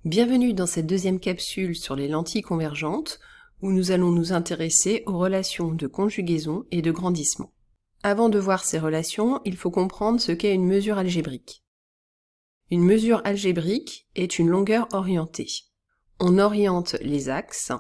Bienvenue dans cette deuxième capsule sur les lentilles convergentes, où nous allons nous intéresser aux relations de conjugaison et de grandissement. Avant de voir ces relations, il faut comprendre ce qu'est une mesure algébrique. Une mesure algébrique est une longueur orientée. On oriente les axes.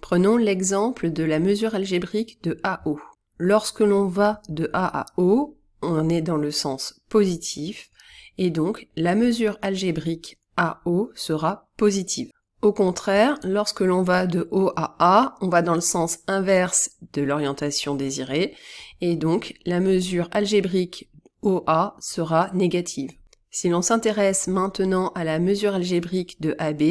Prenons l'exemple de la mesure algébrique de AO. Lorsque l'on va de A à O, on est dans le sens positif, et donc la mesure algébrique AO sera positive. Au contraire, lorsque l'on va de O à A, on va dans le sens inverse de l'orientation désirée, et donc la mesure algébrique OA sera négative. Si l'on s'intéresse maintenant à la mesure algébrique de AB,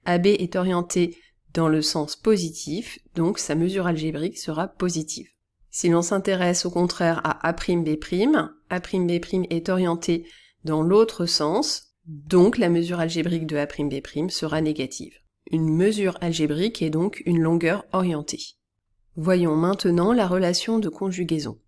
AB est orientée dans le sens positif, donc sa mesure algébrique sera positive. Si l'on s'intéresse au contraire à A'B', A'B' est orientée dans l'autre sens, donc la mesure algébrique de A'B' sera négative. Une mesure algébrique est donc une longueur orientée. Voyons maintenant la relation de conjugaison.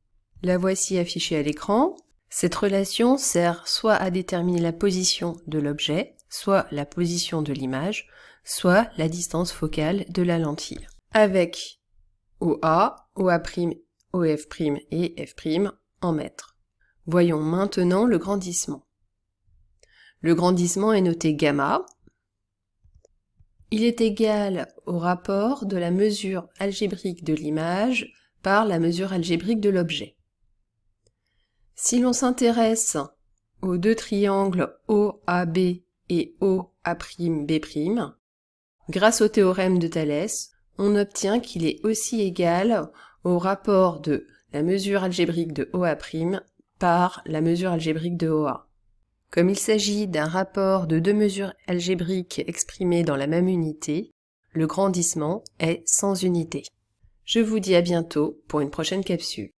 La voici affichée à l'écran. Cette relation sert soit à déterminer la position de l'objet, soit la position de l'image, soit la distance focale de la lentille. Avec OA, OA', OF' et F' en mètres. Voyons maintenant le grandissement. Le grandissement est noté gamma. Il est égal au rapport de la mesure algébrique de l'image par la mesure algébrique de l'objet. Si l'on s'intéresse aux deux triangles OAB et OA'B', grâce au théorème de Thalès, on obtient qu'il est aussi égal au rapport de la mesure algébrique de OA' par la mesure algébrique de OA. Comme il s'agit d'un rapport de deux mesures algébriques exprimées dans la même unité, le grandissement est sans unité. Je vous dis à bientôt pour une prochaine capsule.